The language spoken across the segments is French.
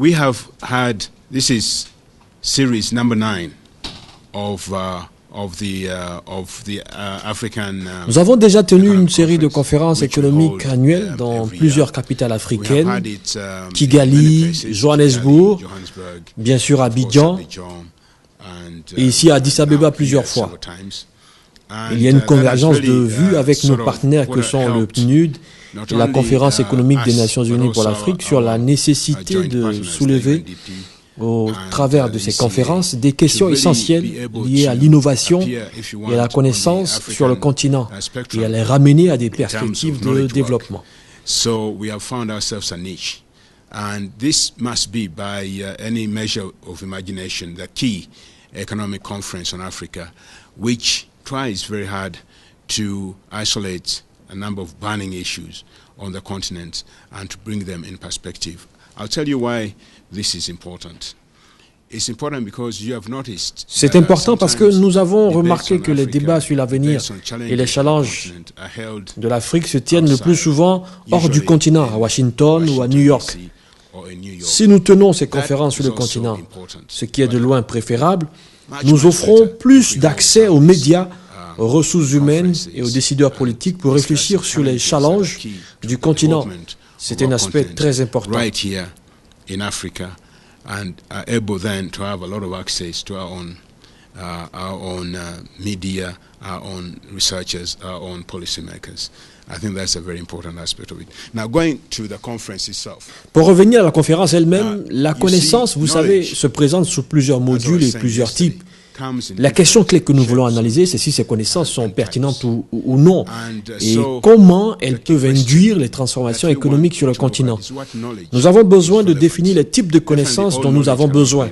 we have had, this is series number 9 of the African. Nous avons déjà tenu une série de conférences économiques annuelles dans plusieurs capitales africaines, Kigali, Johannesburg, bien sûr Abidjan, et ici à Addis Abeba plusieurs fois. Il y a une convergence de vues avec nos partenaires que sont le PNUD et la Conférence économique des Nations Unies pour l'Afrique sur la nécessité de soulever au travers de ces conférences des questions essentielles liées à l'innovation et à la connaissance sur le continent et à les ramener à des perspectives de développement. So we have found ourselves a niche. And this must be, by any measure of imagination, the key economic conference on Africa, which tries very hard to isolate a number of burning issues on the continent and to bring them in perspective. I'll tell you why this is important. C'est important parce que nous avons remarqué que les débats sur l'avenir et les challenges de l'Afrique se tiennent le plus souvent hors du continent, à Washington ou à New York. Si nous tenons ces conférences sur le continent, ce qui est de loin préférable, nous offrons plus d'accès aux médias, aux ressources humaines et aux décideurs politiques pour réfléchir sur les challenges du continent. C'est un aspect très important. And are able then to have a lot of access to our own media, our own researchers, our own policymakers. I think that's a very important aspect of it. Now, going to the conference itself. Pour revenir à la conférence elle-même, la connaissance, vous savez, se présente sous plusieurs modules et plusieurs types. La question clé que nous voulons analyser, c'est si ces connaissances sont pertinentes ou non, et comment elles peuvent induire les transformations économiques sur le continent. Nous avons besoin de définir les types de connaissances dont nous avons besoin.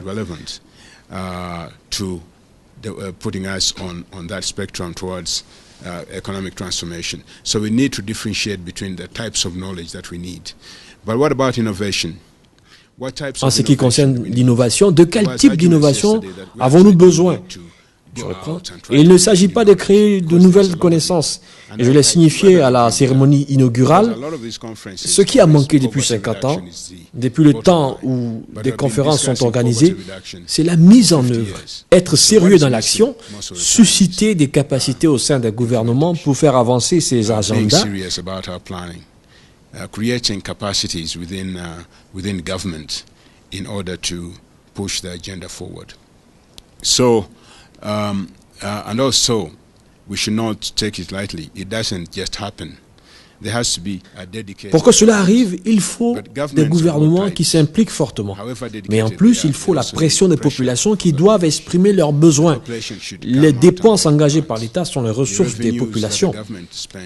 Economic transformation. So we need to differentiate between the types of knowledge that we need. But what about innovation? En ce qui concerne l'innovation, de quel type d'innovation avons-nous besoin? Et il ne s'agit pas de créer de nouvelles connaissances. Et je l'ai signifié à la cérémonie inaugurale. Ce qui a manqué depuis 50 ans, depuis le temps où des conférences sont organisées, c'est la mise en œuvre. Être sérieux dans l'action, susciter des capacités au sein des gouvernements pour faire avancer ces agendas. Creating capacities within government in order to push the agenda forward. So, and also, we should not take it lightly. It doesn't just happen. There has to be a dedicated. Pour que cela arrive, il faut des gouvernements qui s'impliquent fortement. Mais en plus, il faut la pression des populations qui doivent exprimer leurs besoins. Les dépenses engagées par l'État sont les ressources des populations.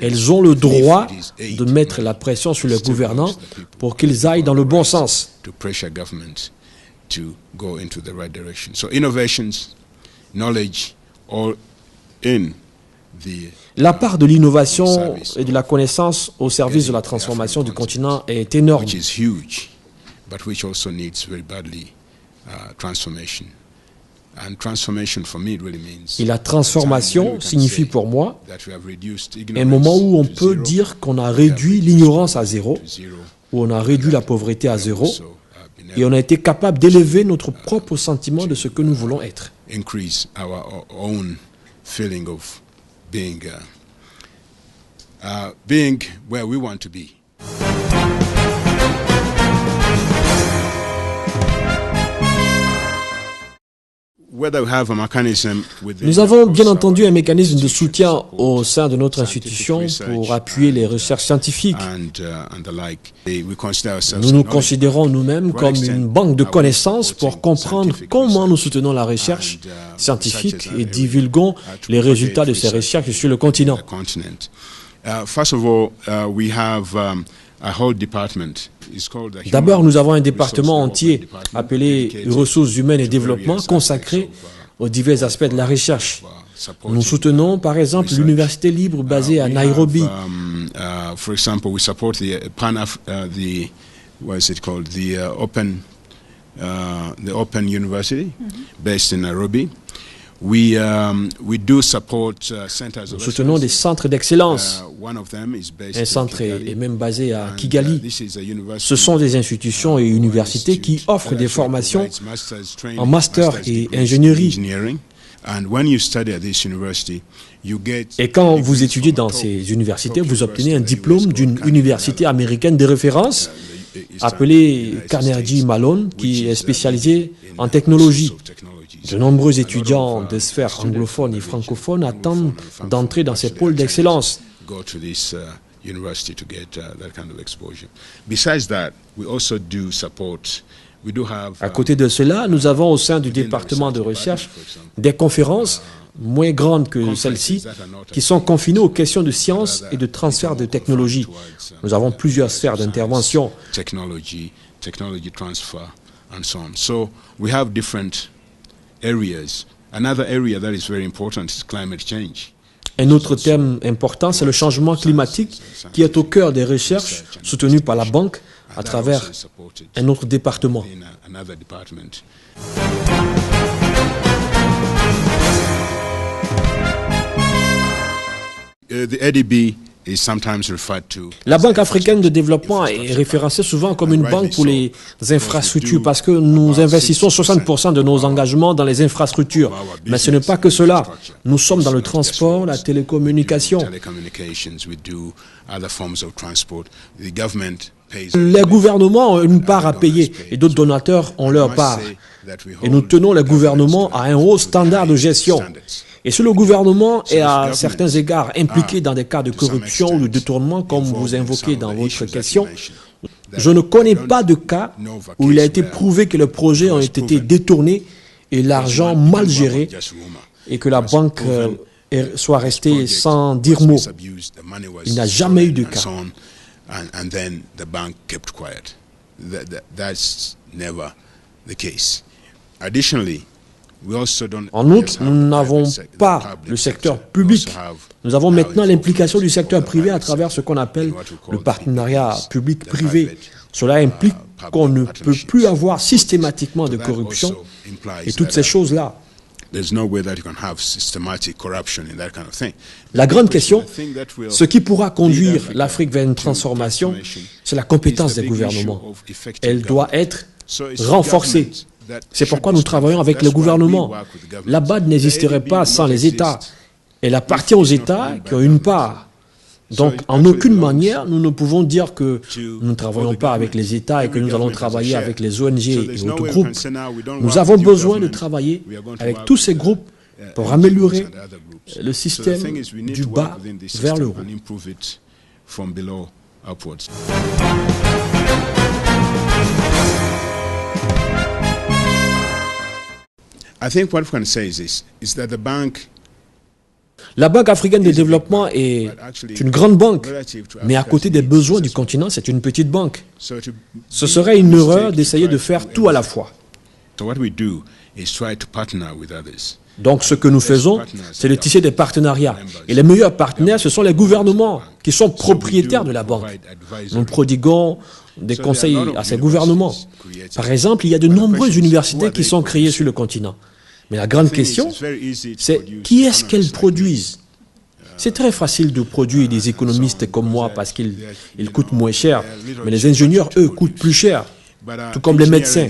Elles ont le droit de mettre la pression sur les gouvernants pour qu'ils aillent dans le bon sens. So innovations, knowledge, all in the. La part de l'innovation et de la connaissance au service de la transformation du continent est énorme. Et la transformation signifie pour moi un moment où on peut dire qu'on a réduit l'ignorance à zéro, où on a réduit la pauvreté à zéro, et on a été capable d'élever notre propre sentiment de ce que nous voulons être. Being where we want to be. Nous avons bien entendu un mécanisme de soutien au sein de notre institution pour appuyer les recherches scientifiques. Nous nous considérons nous-mêmes comme une banque de connaissances pour comprendre comment nous soutenons la recherche scientifique et divulguons les résultats de ces recherches sur le continent. D'abord, nous avons un département entier appelé Ressources humaines et développement consacré aux divers aspects de la recherche. Nous soutenons par exemple l'université libre basée à Nairobi. For example, we support the Open University based in Nairobi. Nous soutenons des centres d'excellence. Un centre est même basé à Kigali. Ce sont des institutions et universités qui offrent des formations en master et ingénierie. Et quand vous étudiez dans ces universités, vous obtenez un diplôme d'une université américaine de référence appelée Carnegie Mellon, qui est spécialisée en technologie. De nombreux étudiants de sphères anglophones et francophones attendent d'entrer dans ces pôles d'excellence. À côté de cela, nous avons au sein du département de recherche des conférences moins grandes que celles-ci, qui sont confinées aux questions de science et de transfert de technologie. Nous avons plusieurs sphères d'intervention. Un autre thème important, c'est le changement climatique, qui est au cœur des recherches soutenues par la banque à travers un autre département. La Banque africaine de développement est référencée souvent comme une banque pour les infrastructures parce que nous investissons 60% de nos engagements dans les infrastructures. Mais ce n'est pas que cela. Nous sommes dans le transport, la télécommunication. Les gouvernements ont une part à payer et d'autres donateurs ont leur part. Et nous tenons les gouvernements à un haut standard de gestion. Et si le gouvernement est à certains égards impliqué dans des cas de corruption ou de détournement, comme vous invoquez dans votre question, je ne connais pas de cas où il a été prouvé que les projets ont été détournés et l'argent mal géré et que la banque soit restée sans dire mot. Il n'y a jamais eu de cas. En outre, nous n'avons pas le secteur public. Nous avons maintenant l'implication du secteur privé à travers ce qu'on appelle le partenariat public-privé. Cela implique qu'on ne peut plus avoir systématiquement de corruption et toutes ces choses-là. La grande question, ce qui pourra conduire l'Afrique vers une transformation, c'est la compétence des gouvernements. Elle doit être renforcée. C'est pourquoi nous travaillons avec le gouvernement. La BAD n'existerait pas sans les États. Elle appartient aux États qui ont une part. Donc, en aucune manière, nous ne pouvons dire que nous ne travaillons pas avec les États et que nous allons travailler avec les ONG et autres groupes. Nous avons besoin de travailler avec tous ces groupes pour améliorer le système du bas vers le haut. La Banque africaine de développement est une grande banque, mais à côté des besoins du continent, c'est une petite banque. Ce serait une erreur d'essayer de faire tout à la fois. Donc ce que nous faisons, c'est de tisser des partenariats. Et les meilleurs partenaires, ce sont les gouvernements qui sont propriétaires de la banque. Nous prodiguons des conseils à ces gouvernements. Par exemple, il y a de nombreuses universités qui sont créées sur le continent. Mais la grande question, c'est qui est-ce qu'elles produisent? C'est très facile de produire des économistes comme moi parce qu'ils coûtent moins cher. Mais les ingénieurs, eux, coûtent plus cher, tout comme les médecins.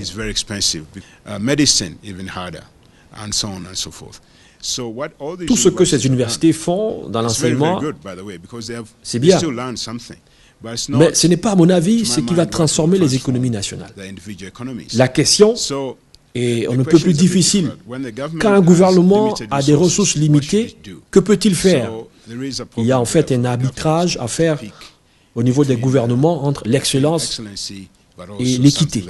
Tout ce que ces universités font dans l'enseignement, c'est bien. Mais ce n'est pas, à mon avis, ce qui va transformer les économies nationales. La question est on ne peut plus difficile. Quand un gouvernement a des ressources limitées, que peut-il faire? Il y a en fait un arbitrage à faire au niveau des gouvernements entre l'excellence et l'équité.